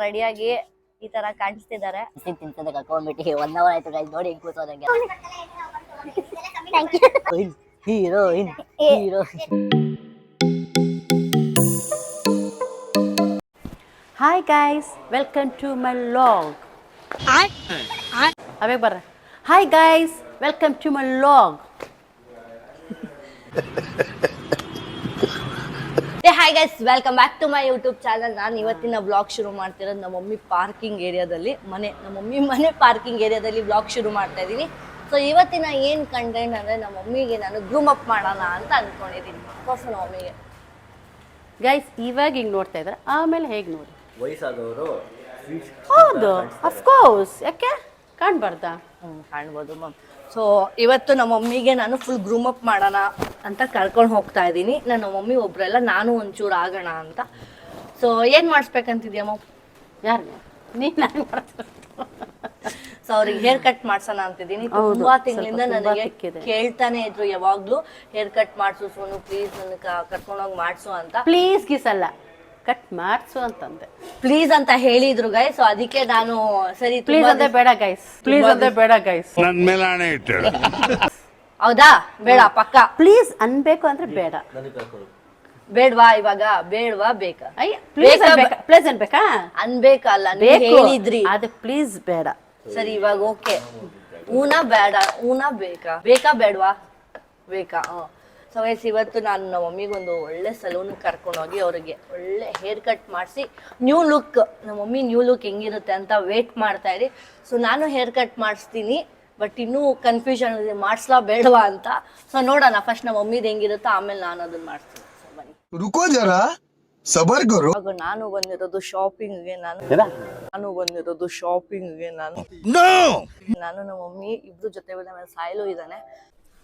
ರೆಡಿಯಾಗಿ ಈ ತರ ಕಾಣಿಸ್ತಿದ್ದಾರೆ. ತಿನ್ಸೋದಕ್ಕೆ ಕರ್ಕೊಂಡ್ಬಿಟ್ಟು 1 ಅವರ್ ಆಯ್ತು ಗೈಸ್, ನೋಡಿ ಹೆಂಗ್ ಕೂತ್ಕೋದಂಗೆ. Heroine hi guys, welcome to my vlog. ಅವೇ ಬರ್ರ. Hi guys, welcome to my vlog. Hi guys, welcome back to my YouTube channel. ನಾನು ಇವತ್ತಿನ ವ್ಲಾಗ್ ಶುರು ಮಾಡ್ತಿರೋದು ನಮ್ಮ ಮಮ್ಮಿ ಪಾರ್ಕಿಂಗ್ ಏರಿಯಾದಲ್ಲಿ, ನಮ್ಮ ಮಮ್ಮಿ ಮನೆ ಪಾರ್ಕಿಂಗ್ ಏರಿಯಾದಲ್ಲಿ ವ್ಲಾಗ್ ಶುರು ಮಾಡ್ತಾ ಇದ್ದೀನಿ. ಸೊ ಇವತ್ತಿನ ಏನು ಕಂಟೆಂಟ್ ಅಂದರೆ ನಮ್ಮ ಮಮ್ಮಿಗೆ ನಾನು ಗ್ರೂಮ್ ಅಪ್ ಮಾಡೋಣ ಅಂತ ಅಂದ್ಕೊಂಡಿದ್ದೀನಿ. ಫಸ್ಟ್ ನಮ್ಮ ಮಮ್ಮಿಗೆ ಗೈಸ್ ಇವಾಗ ಹಿಂಗೆ ನೋಡ್ತಾ ಇದ್ದಾರೆ, ಆಮೇಲೆ ಹೇಗೆ ನೋಡಿ ವಯಸ್ಸಾದವರು ಹೌದು ಅಫ್ಕೋರ್ಸ್, ಯಾಕೆ ಕಾಣ್ಬಾರ್ದಾ? ಕಾಣ್ಬೋದು ಮ್ಯಾಮ್. ಸೊ ಇವತ್ತು ನಮ್ಮ ಮಮ್ಮಿಗೆ ನಾನು ಫುಲ್ ಗ್ರೂಮ್ ಅಪ್ ಮಾಡೋಣ ಅಂತ ಕರ್ಕೊಂಡು ಹೋಗ್ತಾ ಇದ್ದೀನಿ. ನನ್ನ ಮಮ್ಮಿ ಒಬ್ರಲ್ಲ, ನಾನು ಒಂಚೂರು ಆಗೋಣ ಅಂತ. ಸೊ ಏನು ಮಾಡಿಸ್ಬೇಕಂತಿದ್ಯಾ ಮಮ್? ಯಾರು ನೀನು? ಸೊ ಅವ್ರಿಗೆ ಹೇರ್ ಕಟ್ ಮಾಡ್ಸೋಣ ಅಂತಿದ್ದೀನಿ. ತುಂಬಾ ತಿಂಗಳಿಂದ ನನಗೆ ಕೇಳ್ತಾನೆ ಇದ್ರು ಯಾವಾಗ್ಲೂ, ಹೇರ್ ಕಟ್ ಮಾಡ್ಸು ಸೋನು ಪ್ಲೀಸ್, ನನಗೆ ಕರ್ಕೊಂಡೋಗಿ ಮಾಡ್ಸು ಅಂತ. ಪ್ಲೀಸ್ ಗಿಸಲ್ಲ, ಕಟ್ ಮಾಡ್ಸು ಅಂತಂದೆ. ಪ್ಲೀಸ್ ಅಂತ ಹೇಳಿದ್ರು ಗೈ. ಸೊ ಅದಕ್ಕೆ ನಾನು ಸರಿ ಪ್ಲೀಸ್ ಅಂದ್ರೆ ಬೇಡ ಗೈಸ್, ಪ್ಲೀಸ್ ಅಂದ್ರೆ ಬೇಡ ಗೈಸ್. ನನ್ ಮೇಲೆ ಆಣೆ ಇಟ್ಟು. ಹೌದಾ? ಬೇಡ ಪಕ್ಕ. ಪ್ಲೀಸ್ ಅನ್ಬೇಕು ಅಂದ್ರೆ ಬೇಡ. ಬೇಡ್ವಾ ಇವಾಗ? ಬೇಡ್ವಾ ಬೇಕಾ? ಅಯ್ಯ ಪ್ಲೀಸ್ ಅನ್ಬೇಕಾ? ಅನ್ಬೇಕಲ್ಲ, ನೀವು ಹೇಳಿದ್ರಿ. ಅದು ಪ್ಲೀಸ್ ಬೇಡ. ಸರಿ ಇವಾಗ ಓಕೆ. ಊನಾ ಬೇಡ, ಊನಾ ಬೇಕಾ? ಬೇಕಾ ಬೇಡ್ವಾ? ಬೇಕಾ? ಸೊ ಗೈಸ್, ಇವತ್ತು ನಾನು ನಮ್ಮ ಮಮ್ಮಿಗೊಂದು ಒಳ್ಳೆ ಸಲೂನ್ ಕರ್ಕೊಂಡೋಗಿ ಅವ್ರಿಗೆ ಒಳ್ಳೆ ಹೇರ್ ಕಟ್ ಮಾಡಿಸಿ ನ್ಯೂ ಲುಕ್, ನಮ್ಮ ಮಮ್ಮಿ ನ್ಯೂ ಲುಕ್ ಹೆಂಗಿರುತ್ತೆ ಅಂತ ವೇಟ್ ಮಾಡ್ತಾ ಇರಿ. ಸೊ ನಾನು ಹೇರ್ ಕಟ್ ಮಾಡಿಸ್ತೀನಿ, ಬಟ್ ಇನ್ನೂ ಕನ್ಫ್ಯೂಷನ್ ಇದೆ ಮಾಡಿಸ್ಲಾ ಬೇಡವಾ ಅಂತ. ಸೊ ನೋಡೋಣ, ಫಸ್ಟ್ ನಮ್ಮ ಮಮ್ಮಿದು ಹೆಂಗಿರುತ್ತೋ ಆಮೇಲೆ ನಾನು ಅದನ್ನ ಮಾಡ್ತೀನಿ. ಸೊ ಬನ್ನಿ. ರುಕೋ ಜರಾ ಸಬರ್ ಕರೋ. ಇವಾಗ ನಾನು ಬಂದಿರೋದು ಶಾಪಿಂಗ್ಗೆ. ನಾನು ನಮ್ಮ ಮಮ್ಮಿ ಇಬ್ರು ಜೊತೆ ಬಂದ ಸಾಯಲು ಇದ್ದಾನೆ.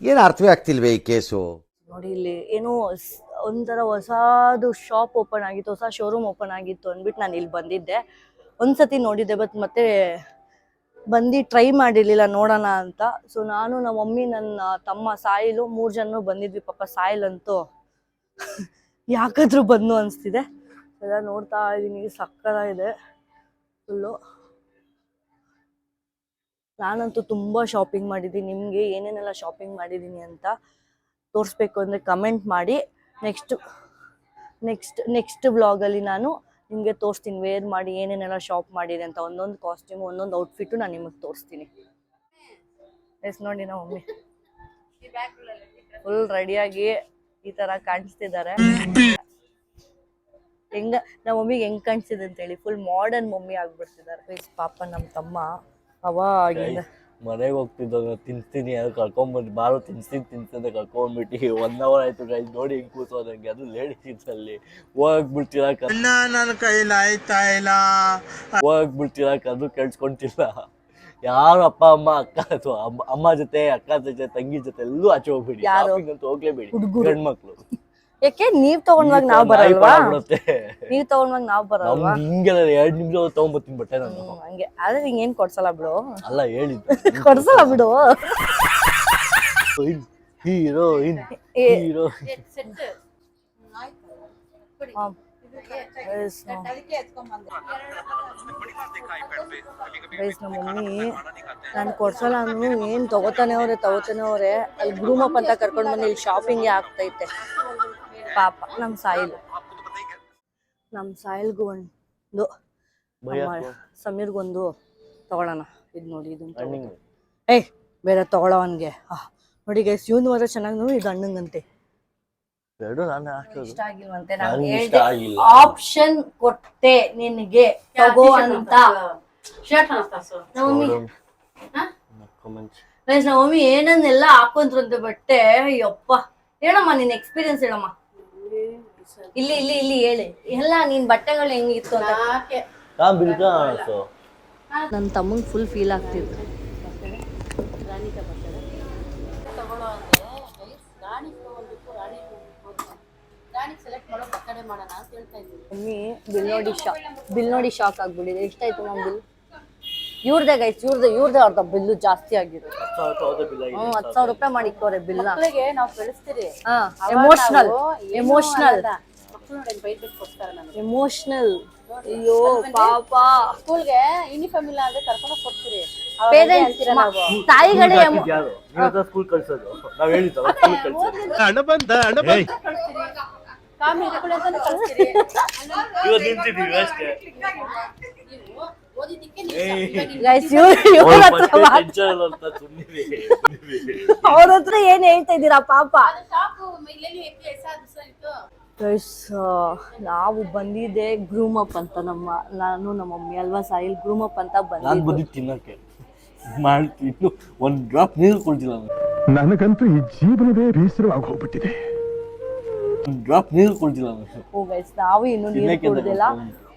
ಏನು ಅರ್ಥವೇ ಆಗ್ತಿಲ್ವೇ ಈ ಕೇಸು? ನೋಡಿ ಇಲ್ಲಿ ಏನೋ ಒಂಥರ ಹೊಸದು ಶಾಪ್ ಓಪನ್ ಆಗಿತ್ತು, ಹೊಸ ಶೋರೂಮ್ ಓಪನ್ ಆಗಿತ್ತು ಅಂದ್ಬಿಟ್ಟು ನಾನು ಇಲ್ಲಿ ಬಂದಿದ್ದೆ. ಒಂದ್ಸತಿ ನೋಡಿದ್ದೆ, ಬಟ್ ಮತ್ತೆ ಬಂದು ಟ್ರೈ ಮಾಡಿರ್ಲಿಲ್ಲ ನೋಡೋಣ ಅಂತ. ಸೊ ನಾನು ನಮ್ಮ ಮಮ್ಮಿ ನನ್ನ ತಮ್ಮ ಸಾಯಿಲು 3 ಜನ ಬಂದಿದ್ವಿ. ಪಾಪ ಸಾಯಿಲ್ ಅಂತೂ ಯಾಕಾದ್ರೂ ಬಂದು ಅನಿಸ್ತಿದೆ. ಎಲ್ಲ ನೋಡ್ತಾ ಇದ್ದೀನಿ, ಸಕ್ಕತ್ತಾಗಿದೆ ಫುಲ್ಲು. ನಾನಂತೂ ತುಂಬ ಶಾಪಿಂಗ್ ಮಾಡಿದ್ದೀನಿ. ನಿಮಗೆ ಏನೇನೆಲ್ಲ ಶಾಪಿಂಗ್ ಮಾಡಿದ್ದೀನಿ ಅಂತ ತೋರಿಸ್ಬೇಕು ಅಂದರೆ ಕಮೆಂಟ್ ಮಾಡಿ. ನೆಕ್ಸ್ಟ್ ವ್ಲಾಗಲ್ಲಿ ನಾನು ನಿಮಗೆ ತೋರಿಸ್ತೀನಿ ವೇರ್ ಮಾಡಿ ಏನೇನೆಲ್ಲ ಶಾಪ್ ಮಾಡಿದೆ ಅಂತ. ಒಂದೊಂದು ಕಾಸ್ಟ್ಯೂಮು, ಒಂದೊಂದು ಔಟ್ಫಿಟ್ಟು ನಾನು ನಿಮಗೆ ತೋರಿಸ್ತೀನಿ. ಎಸ್ ನೋಡಿ, ನಮ್ಮ ಮಮ್ಮಿ ಫುಲ್ ರೆಡಿಯಾಗಿ ಈ ಥರ ಕಾಣಿಸ್ತಿದ್ದಾರೆ. ನಮ್ಮ ಮಮ್ಮಿಗೆ ಹೆಂಗೆ ಕಾಣಿಸ್ತಿದೆ ಅಂತೇಳಿ ಫುಲ್ ಮಾಡರ್ನ್ ಮಮ್ಮಿ ಆಗ್ಬಿಡ್ತಿದ್ದಾರೆ. ಪಾಪ ನಮ್ಮ ತಮ್ಮ ಅವಾಗಿಂದ ಮನೆಗೆ ಹೋಗ್ತಿದ್ದ ತಿನ್ಸ್ತೀನಿ, ಅದು ಕರ್ಕೊಂಡ್ಬಂದು ಬಾರು ತಿನ್ಸಿದ್ದೆ ಕರ್ಕೊಂಡ್ಬಿಟ್ಟು 1 ಅವರ್ ಆಯ್ತು ಗೈಸ್, ನೋಡಿ ಹೆಂಗ್ ಕೂತ್ಕೋದಂಗೆ. ಅದು ಲೇಡೀಸ್ ಅಲ್ಲಿ ಹೋಗ್ಬಿಡ್ತಿರಕ್ ನನ್ನ ಕೈಲಿ ಆಯ್ತಾ ಇಲ್ಲ, ಹೋಗ್ಬಿಡ್ತಿರಕ್ ಅದು ಕೇಳಿಸ್ಕೊಂತಿಲ್ಲ. ಯಾರು ಅಪ್ಪ ಅಮ್ಮ ಅಕ್ಕ ಅಥವಾ ಅಮ್ಮ ಜೊತೆ, ಅಕ್ಕ ಜೊತೆ, ತಂಗಿ ಜೊತೆ ಎಲ್ಲೂ ಆಚೆ ಹೋಗ್ಬೇಡಿ. ಶಾಪಿಂಗ್ ಅಂತ ಹೋಗ್ಲೇಬೇಡಿ ಗಂಡ್ಮಕ್ಳು. ಯಾಕೆ ನೀವ್ ತಗೊಂಡ್ವಾಗ ನಾವ್ ಬರಲ್ವಾ? ನೀವ್ ತಗೊಂಡ್ವಾಗ ನಾವ್ ಬರಲ್ವಾ? ಹಿಂಗೆಲ್ಲ 2 ನಿಮಿಷ ತಗೊಂಡ್ಬರ್ತೀನಿ ಬಟ್ಟೆ ನಾನು. ಹಂಗೆ ಆದ್ರೆ ಹಿಂಗ ಏನ್ ಕೊಡ್ಸಲ್ಲ ಬಿಡು. ಅಲ್ಲ ಹೇಳಿದ್ದು ಕೊಡ್ಸಲ್ಲ ಬಿಡು. ಹೀರೋಯಿನ್ ನಮ್ಮ ಮಮ್ಮಿ ನಾನು ಕೊಡ್ಸಲ್ಲ ಅಂದ್ರು ಏನ್ ತಗೋತಾನೆ ಅವ್ರೆ. ಅಲ್ಲಿ ಗ್ರೂಮ್ ಅಪ್ ಅಂತ ಕರ್ಕೊಂಡ್ ಬಂದು ಇಲ್ಲಿ ಶಾಪಿಂಗ್ ಆಗ್ತೈತೆ. ಪಾಪ ನಮ್ಮ ಸಾಯಿಲ್ಗೂ ಒಂದು, ಸಮೀರ್ಗೊಂದು ತಗೊಳ್ಳೋಣ. ಇದು ನೋಡಿ, ಇದನ್ನ ಬೇರೆ ತಗೊಳ್ಳೋವನ್ಗೆ. ನೋಡಿ ಗೈಸ್, ಇವನು ಮಾತ್ರ ಚೆನ್ನಾಗಿ ನೋಡಿ. ಇದು ಅಣ್ಣಂಗಂತೆ ಇಷ್ಟ ಆಗಿಲ್ವಂತೆ. ನಾನು ಹೇಳ್ದೆ ಆಪ್ಷನ್ ಕೊಟ್ಟೆ ನಿನಗೆ ತಗೋ ಅಂತ. ನಮ್ಮ ಮಮ್ಮಿ ಏನನ್ನೆಲ್ಲ ಹಾಕೊಂಡ್ರಂತೆ ಬಟ್ಟೆ. ಅಯ್ಯಪ್ಪ, ಹೇಳಮ್ಮ ನಿನ್ ಎಕ್ಸ್ಪೀರಿಯನ್ಸ್ ಹೇಳಮ್ಮ. ಇಲ್ಲಿ ಹೇಳಿ ಎಲ್ಲ ನಿನ್ ಬಟ್ಟೆಗಳು ಹೆಂಗಿತ್ತು ಅಂತ. ನನ್ನ ತಮ್ಮಂಗ್ ಫುಲ್ ಫೀಲ್ ಆಗ್ತಿತ್ತು. ಮಮ್ಮಿ ಬಿಲ್ ನೋಡಿ ಶಾಕ್ ಆಗ್ಬಿಟ್ಟಿದೆ. ಎಷ್ಟಾಯ್ತು ನಮ್ಮ ಬಿಲ್? ಇವ್ರದೇ ಗೈಸ್, ಇವ್ರದೇ ಅರ್ಧ ಬಿಲ್ಲು ಜಾಸ್ತಿ ಆಗಿರೋದು. 10,000 ರೂಪಾಯಿ ಮಾಡಿಕೋರೆ ಬಿಲ್. ಎಮೋಷನಲ್ ಅಯ್ಯೋ ಪಾಪ ಸ್ಕೂಲ್ಗೆ ಯೂನಿಫಾರ್ಮ್ ಇಲ್ಲ ಅಂದ್ರೆ ಕರ್ಕೊಂಡು ಹೋಗ್ತೀರಿ ಪೇರೆಂಟ್ಸ್ ತಾಯಿಗಳೇ ಯಾರು ನೀವು ಸ್ಕೂಲ್ ಕಳ್ಸೋದು ನಾವ್ ಹೇಳಿದ್ದಲ್ಲ ಸ್ಕೂಲ್ ಕಳ್ಸೋದು ಹಣ ಬಂದ ಹಣ ಬಂದ ಕಾಮಿ ಹಿಡ್ಕೊಳ್ಳಿ ಅಂತಾನೆ ಕಳಿಸ್ತೀರಿ ಇವತ್ತು ನಿಂತಿದ್ದೀವಿ ಅಷ್ಟೇ ಓದಿದ್ದಕ್ಕೆ ಗೈಸ್ ಇವ್ರ ಅವ್ರ ಹತ್ರ ಏನ್ ಹೇಳ್ತಾ ಇದ್ದೀರಾ ಪಾಪ ಗೈಸ್ ನಾವು ಬಂದಿದ್ದೆ ಗ್ರೂಮ್ ಅಪ್ ಅಂತ ನಾನು ನಮ್ಮ ಮಮ್ಮಿ ಅಲ್ವಾ ಸಾಯಿಲ್ ಗ್ರೂಮ್ ಅಪ್ ಅಂತ ನಾನ್ ಬಂದಿದ್ದು ಬಂದಿದ್ದು ತಿನ್ನಕ್ಕೆ ಮಾಡ್ತೀನಿ ಇನ್ನು ಒಂದ್ ಡ್ರಾಪ್ ನೀರು ಕೊಡ್ತಿಲ್ಲ ನನಗಂತೂ ಈ ಜೀವನವೇ ಬೇಸರವಾಗಿ ಹೋಗ್ಬಿಟ್ಟಿದೆ ಒಂದ್ ಡ್ರಾಪ್ ನೀರು ಕೊಡ್ತಿಲ್ಲ ನಾನು ಓ ಗೈಸ್ ನಾವು ಇನ್ನು ನೀರು ತಿನ್ನಕ್ಕೆ ಕುಡ್ದಿಲ್ಲ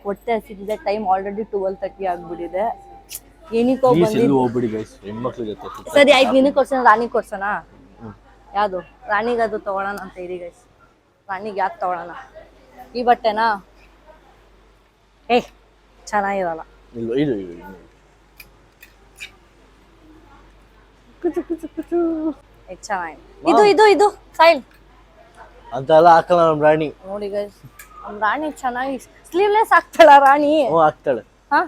ಹೊಟ್ಟೆ ಹಸಿದಿದೆ ಟೈಮ್ ಆಲ್ರೆಡಿ 12:30 ಆಗ್ಬಿಟ್ಟಿದೆ ಏನಕ್ಕೋ ಪ್ಲೀಸ್ ಬಂದಿದ್ದು ಎಲ್ಲೂ ಹೋಗ್ಬಿಡಿ ಗೈಸ್ ಹೆಣ್ಮಕ್ಳ ಜೊತೆ ಸರಿ ಆಯ್ತು ನಿನಗೆ ಕೊಡ್ಸೋಣ ರಾಣಿಗೆ ಕೊಡ್ಸೋಣ ಯಾವುದು ರಾಣಿಗೆ ಅದು ತಗೊಳ್ಳೋಣ ಅಂತ ಇರಿ ಗೈಸ್ ರಾಣಿಗೆ ಯಾಕೆ ತಗೊಳ್ಳೋಣ ಈ ಬಟ್ಟೆನಾ ಏ ಚೆನ್ನಾಗಿರಲ್ಲ ಇಲ್ಲ ಇದು ಕುಚು ಕುಚು ಕುಚು ಚೆನ್ನಾಗಿದೆ ಇದು ಇದು ಇದು ಸೈಲ್ ಅಂತ ಎಲ್ಲ ಹಾಕಲ್ಲ ನಮ್ ರಾಣಿ ನೋಡಿ ಗೈಸ್ ನಮ್ಮ ರಾಣಿ ಚೆನ್ನಾಗಿ ಸ್ಲೀವ್ಲೆಸ್ ಆಗ್ತಾಳ ರಾಣಿ ಹ್ಞೂ ಹಾಕ್ತಾಳೆ ಹಾ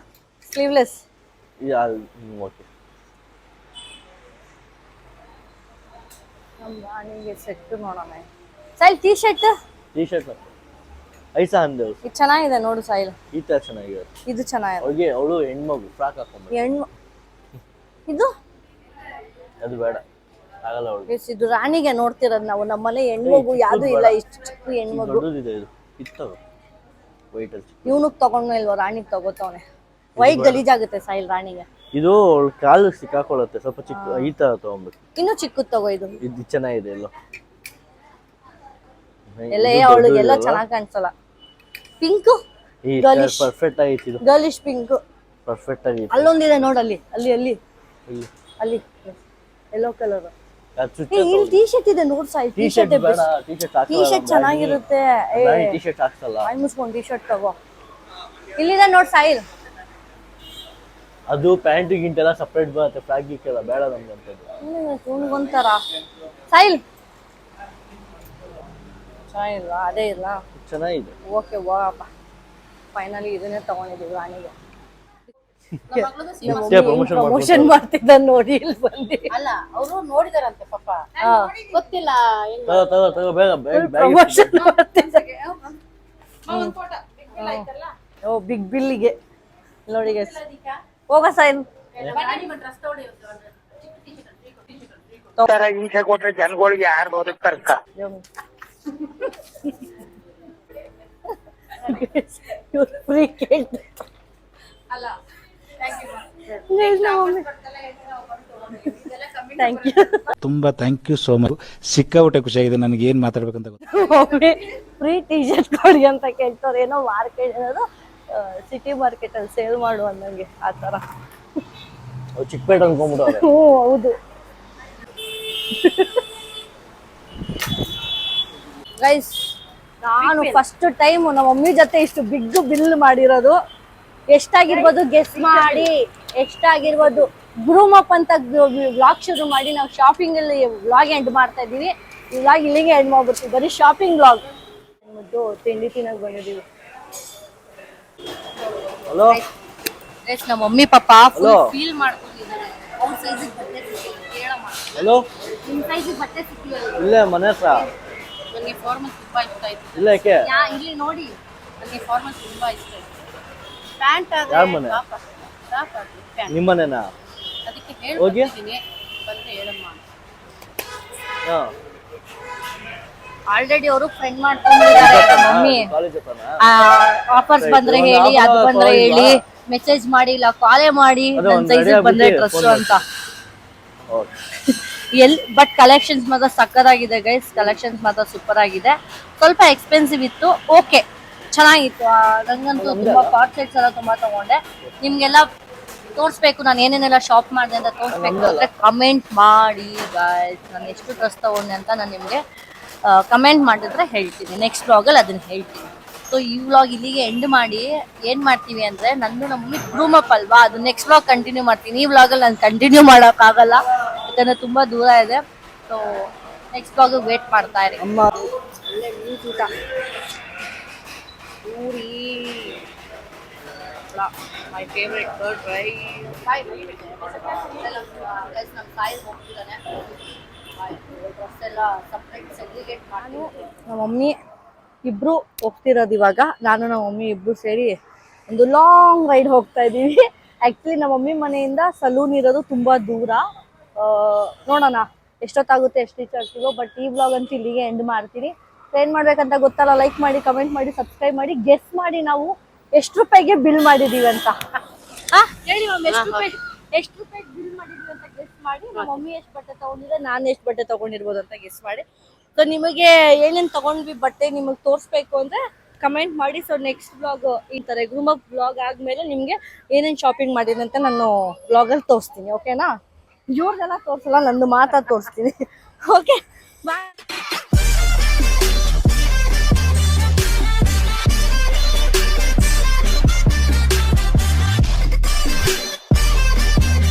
ಸ್ಲೀವ್ಲೆಸ್ ಓಕೆ ನಮ್ಮ ರಾಣಿಗೆ ಸೆಟ್ ನೋಡೋಣ ಸೈಲ್ ಟೀ ಶರ್ಟ್ ಐಸಾ ಅಂದೇವು ಇದು ಚೆನ್ನಾಗಿದೆ ನೋಡು ಸೈಲ್ ಈ ತರ ಚೆನ್ನಾಗಿದೆ ಇದು ಚೆನ್ನಾಗಿದೆ ಅವ್ರಿಗೆ ಅವಳು ಹೆಣ್ಮಗು ಫ್ರಾಕ್ ಹಾಕೊಂಡ್ಬ ಹೆಣ್ಣು ಇದು ಅದು ಬೇಡ ಆಗಲ್ಲ ಅವಳು ಎಸ್ ಇದು ರಾಣಿಗೆ ನೋಡ್ತಿರೋದು ನಾವು ನಮ್ಮನೆ ಹೆಣ್ಮಗು ಯಾವ್ದು ಇಲ್ಲ ಇಷ್ಟು ಚಿಕ್ಕ ಹೆಣ್ಮಗು ದೊಡ್ಡದಿದೆ ಇದು ಇತ್ತು ವೈಟ್ ಅಲ್ಲಿ ಇವನಿಗೆ ತಗೊಂಡು ಇಲ್ವಾ ರಾಣಿಗೆ ತಗೋತವನೆ ವೈಟ್ ಗಲೀಜಾಗುತ್ತೆ ಸಾಯಿಲ್ ರಾಣಿಗೆ ಇದು ಅವಳ ಕಾಲು ಸಿಕ್ಕಾಕೊಳ್ಳುತ್ತೆ ಸ್ವಲ್ಪ ಚಿಕ್ಕ ಈ ತರ ತಗೊಂಡ್ಬಿಟ್ಟು ಇನ್ನು ಚಿಕ್ಕದ್ ತಗೋ ಇದು ಇದು ಚೆನ್ನಾಗಿದೆ ಎಲ್ಲೋ ಎಲ್ಲ ಅವಳಿಗೆಲ್ಲ ಚೆನ್ನಾಗಿ ಕಾಣಿಸಲ್ಲ ಪಿಂಕ್ ಈ ಗಲಿಶ್ ಪರ್ಫೆಕ್ಟ್ ಆಗೈತಿ ಇದು ಗಲಿಶ್ ಪಿಂಕ್ ಪರ್ಫೆಕ್ಟ್ ಆಗೈತಿ ಅಲ್ಲೊಂದಿದೆ ನೋಡಲ್ಲಿ ಅಲ್ಲಿ ಅಲ್ಲಿ ಇಲ್ಲಿ ಅಲ್ಲಿ ಯೆಲ್ಲೋ ಕಲರ್ ಅದು ಇಲ್ಲಿ ಟೀ ಶರ್ಟ್ ಇದೆ ನೋಡ್ Sai tea T shirt shirt ಬೇಡ ಟೀ ಶರ್ಟ್ ಟೀ ಶರ್ಟ್ ಚೆನ್ನಾಗಿರುತ್ತೆ ಟೀ ಶರ್ಟ್ ಹಾಕ್ಸಲ್ಲ ಬಾಯಿ ಮುಚ್ಕೊಂಡು ಟೀ ಶರ್ಟ್ ತಗೋ ಇಲ್ಲಿದೆ ನೋಡ್ ಸಾಯಿಲ್ ಅದು ಪ್ಯಾಂಟ್ ಗಿಂಟೆಲ್ಲ ಸಪ್ರೇಟ್ ಬರುತ್ತೆ ಫ್ರಾಕ್ ಗಿಕ್ಕೆಲ್ಲ ಬೇಡ ನಮ್ಗೆ ಅಂತದ್ದು ಇವನಿಗೊಂಥರ ಸಾಯಿಲ್ ಚೆನ್ನಾಗಿಲ್ಲ ಅದೇ ಇಲ್ಲ ಚೆನ್ನಾಗಿದೆ ಓಕೆ ಹೋಗಪ್ಪ ಫೈನಲಿ ಇದನ್ನೇ ತಗೊಂಡಿದ್ದೀವಿ ರಾಣಿಗೆ ಪ್ರಮೋಷನ್ ಮಾಡ್ತಿದ್ದ ನೋಡಿ ಇಲ್ಲಿ ಬಂದಿ ಅಲ್ಲ ಅವರು ನೋಡಿದಾರಂತೆ ಪಾಪ ಗೊತ್ತಿಲ್ಲ ಹೆಂಗ್ ತಗೋ ಬೇಗ ಪ್ರಮೋಷನ್ ಮಾಡ್ತಿದ್ದ ಓ ಬಿಗ್ ಬಿಲ್ಲಿಗೆ ನೋಡಿ guys. ಹೋಗ ಸಾಯಿಲ್ ಹಿಂಸೆ ಕೊಟ್ರೆ ಜನಗಳಿಗೆ ಯಾರು ಬದುಕ್ತಾರಕ್ಕ ಫ್ರೀ ಕೇಳ್ತ ಥ್ಯಾಂಕ್ ಯು ತುಂಬಾ ಥ್ಯಾಂಕ್ ಯು ಸೋ ಮಚ್ ಸಿಕ್ಕಾಬಿಟ್ಟೆ ಖುಷಿಯಾಗಿದೆ ನನಗೆ ಏನ್ ಮಾತಾಡ್ಬೇಕಂತ ಒಮ್ಮೆ ಫ್ರೀ ಟೀ ಶರ್ಟ್ ಕೊಡಿ ಅಂತ ಕೇಳ್ತಾರೆ ಏನೋ ಮಾರ್ಕೆಟ್ ಏನೋ ಸಿಟಿ ಮಾರ್ಕೆಟ್ ಅಲ್ಲಿ ಸೇಲ್ ಮಾಡು ಅಂದಂಗೆ ಆ ತರ ಚಿಕ್ಕಪೇಟೆ ಅನ್ಕೊಂಡ್ಬಿಟ್ಟವ್ರೆ ಹ್ಞೂ ಹೌದು ಗೈಸ್ ನಾನು ಫಸ್ಟ್ ಟೈಮ್ ನಮ್ಮ ಮಮ್ಮಿ ಜೊತೆ ಇಷ್ಟು ಬಿಗ್ ಬಿಲ್ ಮಾಡಿರೋದು ಎಷ್ಟಾಗಿರ್ಬೋದು ಗೆಸ್ ಮಾಡಿ ಎಷ್ಟಾಗಿರ್ಬೋದು ಗ್ರೂಮ್ ಅಪ್ ಅಂತ ವ್ಲಾಗ್ ಶುರು ಮಾಡಿ ನಾವು ಶಾಪಿಂಗ್ ಅಲ್ಲಿ ವ್ಲಾಗ್ ಎಂಡ್ ಮಾಡ್ತಾ ಇದೀವಿ ಈ ವ್ಲಾಗ್ ಇಲ್ಲಿಗೆ ಎಂಡ್ ಮಾಡ್ಬಿಡ್ತೀವಿ ಬರೀ ಶಾಪಿಂಗ್ ವ್ಲಾಗ್ ಮತ್ತು ತಿಂಡಿ ತಿನ್ನಕ್ ಬಂದಿದ್ದೀವಿ ಹಲೋ ನಮ್ಮ ಮಮ್ಮಿ ಪಾಪ Hello. ಫೀಲ್ ಮಾಡ್ಕೊಂಡಿದ್ದಾರೆ ಅವ್ರ ಸೈಜಿಗೆ ಬಟ್ಟೆ ಸಿಕ್ಕಿಲ್ಲ ಕೇಳಮ್ಮ ಹಲೋ ನಿಮ್ಮ ಸೈಜಿಗೆ ಬಟ್ಟೆ ಸಿಕ್ಕಿಲ್ಲ ಇಲ್ಲೇ ಮನೆ ಹತ್ರ ನನಗೆ ಫಾರ್ಮಲ್ ತುಂಬಾ ಇಷ್ಟ ಆಯ್ತು ಇಲ್ಲ ಯಾಕೆ ಇಲ್ಲಿ ನೋಡಿ ನನಗೆ ಫಾರ್ಮಲ್ ತುಂಬಾ ಇಷ್ಟ ಆಯ್ತು ಪ್ಯಾಂಟ್ ಯಾರ್ ಮನೆ? ಪ್ಯಾಂಟ್ ನಿಮ್ಮನೇನಾ ಅದಕ್ಕೆ ಹೋಗಿ? ಹೇಳ್ತೀನಿ ಬಂದ್ರೆ ಹೇಳಮ್ಮ ಹಾ ಆಲ್ರೆಡಿ ಅವರು ಫ್ರೆಂಡ್ ಮಾಡ್ಕೊಂಡಿದ್ದಾರೆ ಮಮ್ಮಿ ಕಾಲೇಜ್ ಹತ್ರನಾ ಆಫರ್ಸ್ ಬಂದ್ರೆ ಹೇಳಿ ಅದು ಬಂದ್ರೆ ಹೇಳಿ ಮೆಸೇಜ್ ಮಾಡಿ ಇಲ್ಲ ಕಾಲೇ ಮಾಡಿ ಅದು ನನ್ನ ಒಂದ್ ಸೈಜ್ idea ಬಂದ್ರೆ ಬಿಟ್ಟು ಡ್ರೆಸ್ phone ಅಂತ ಓಕೆ ಬಟ್ ಕಲೆಕ್ಷನ್ಸ್ ಮಾತ್ರ ಸಕ್ಕತ್ತಾಗಿದೆ ಗೈಸ್ ಕಲೆಕ್ಷನ್ಸ್ ಮಾತ್ರ ಸೂಪರ್ ಆಗಿದೆ ಸ್ವಲ್ಪ ಎಕ್ಸ್ಪೆನ್ಸಿವ್ ಇತ್ತು ಓಕೆ ಚೆನ್ನಾಗಿತ್ತು ನಂಗಂತೂ ತುಂಬಾ ಕಾರ್ಡ್ ಸೆಟ್ಸ್ ಎಲ್ಲ ತುಂಬಾ ತಗೊಂಡೆ ನಿಮ್ಗೆಲ್ಲ ತೋರಿಸ್ಬೇಕು ನಾನು ಏನೇನೆಲ್ಲ ಶಾಪ್ ಮಾಡಿದೆ ಅಂತ ತೋರಿಸ್ಬೇಕು ಅಂದ್ರೆ ಕಮೆಂಟ್ ಮಾಡಿ ಗೈಸ್ ನಾನು ಎಷ್ಟು ಡ್ರೆಸ್ ತಗೊಂಡೆ ಅಂತ ನಾನು ನಿಮಗೆ ಕಮೆಂಟ್ ಮಾಡಿದ್ರೆ ಹೇಳ್ತೀನಿ ನೆಕ್ಸ್ಟ್ ವ್ಲಾಗಲ್ಲಿ ಅದನ್ನ ಹೇಳ್ತೀನಿ ಸೊ ಈ ವ್ಲಾಗ್ ಇಲ್ಲಿಗೆ ಎಂಡ್ ಮಾಡಿ ಏನು ಮಾಡ್ತೀವಿ ಅಂದರೆ ನಂದು ನಮ್ಮ ಮಮ್ಮಿ ಗ್ರೂಮ್ ಅಪ್ ಅಲ್ವಾ ಅದು ನೆಕ್ಸ್ಟ್ ವ್ಲಾಗ್ ಕಂಟಿನ್ಯೂ ಮಾಡ್ತೀನಿ ಈ ವ್ಲಾಗಲ್ಲಿ ನಾನು ಕಂಟಿನ್ಯೂ ಮಾಡೋಕ್ಕಾಗಲ್ಲ ಯಾಕಂದರೆ ತುಂಬ ದೂರ ಇದೆ ಸೊ ನೆಕ್ಸ್ಟ್ ವ್ಲಾಗ್ ವೇಟ್ ಮಾಡ್ತಾ ಇರಿ ಅಮ್ಮ ಒಳ್ಳೆ ಊಟ ಪೂರಿ ಹಪ್ಪಳ ಮೈ ಫೇವ್ರೆಟ್ ಕರ್ಡ್ ರೈಸ್. ನಮ್ಮ ಸಾಯಿ ಹೋಗ್ತಿದ್ದಾನೆ, ಡ್ರೆಸ್ ಎಲ್ಲ ಸಪ್ರೇಟ್ ಸೆಗ್ರಿಗೇಟ್ ಮಾಡಿ. ನಮ್ಮ ಮಮ್ಮಿ ಇಬ್ರು ಹೋಗ್ತಿರೋದು ಇವಾಗ. ನಾನು ನಮ್ಮ ಮಮ್ಮಿ ಇಬ್ರು ಸೇರಿ ಒಂದು ಲಾಂಗ್ ರೈಡ್ ಹೋಗ್ತಾ ಇದ್ದೀವಿ. ಆ್ಯಕ್ಚುಲಿ ನಮ್ಮ ಮಮ್ಮಿ ಮನೆಯಿಂದ ಸಲೂನ್ ಇರೋದು ತುಂಬ ದೂರ. ನೋಡೋಣ ಎಷ್ಟೊತ್ತಾಗುತ್ತೆ, ಎಷ್ಟು ರೀಚ್ ಆಗ್ತೀವೋ. ಬಟ್ ಈ ವ್ಲಾಗ್ ಅಂತೂ ಇಲ್ಲಿಗೆ ಎಂಡ್ ಮಾಡ್ತೀನಿ. ಏನು ಮಾಡ್ಬೇಕಂತ ಗೊತ್ತಲ್ಲ, ಲೈಕ್ ಮಾಡಿ, ಕಮೆಂಟ್ ಮಾಡಿ, ಸಬ್ಸ್ಕ್ರೈಬ್ ಮಾಡಿ. ಗೆಸ್ ಮಾಡಿ ನಾವು ಎಷ್ಟು ರೂಪಾಯಿಗೆ ಬಿಲ್ ಮಾಡಿದೀವಿ ಅಂತ. ಹೇಳಿ ಮಮ್ಮಿ, ಎಷ್ಟು ರೂಪಾಯಿ ಬಿಲ್ ಮಾಡಿದೀವಿ ಅಂತ ಗೆಸ್ ಮಾಡಿ. ನಮ್ಮ ಮಮ್ಮಿ ಎಷ್ಟು ಬಟ್ಟೆ ತಗೊಂಡಿದ್ರೆ ನಾನು ಎಷ್ಟು ಬಟ್ಟೆ ತಗೊಂಡಿರ್ಬೋದು ಅಂತ ಗೆಸ್ ಮಾಡಿ. ಸೊ ನಿಮಗೆ ಏನೇನು ತಗೊಂಡ್ವಿ ಬಟ್ಟೆ ನಿಮಗೆ ತೋರಿಸ್ಬೇಕು ಅಂದರೆ ಕಮೆಂಟ್ ಮಾಡಿ. ಸೊ ನೆಕ್ಸ್ಟ್ ಬ್ಲಾಗ್ ಈ ಥರ ಗ್ರೂಮಪ್ ಬ್ಲಾಗ್ ಆದಮೇಲೆ ನಿಮಗೆ ಏನೇನು ಶಾಪಿಂಗ್ ಮಾಡಿದೆ ಅಂತ ನಾನು ಬ್ಲಾಗಲ್ಲಿ ತೋರಿಸ್ತೀನಿ. ಓಕೆನಾ? ಇವ್ರದೆಲ್ಲ ತೋರಿಸಲ್ಲ, ನಂದು ಮಾತ್ರ ತೋರಿಸ್ತೀನಿ. ಓಕೆ ಬಾಯ್.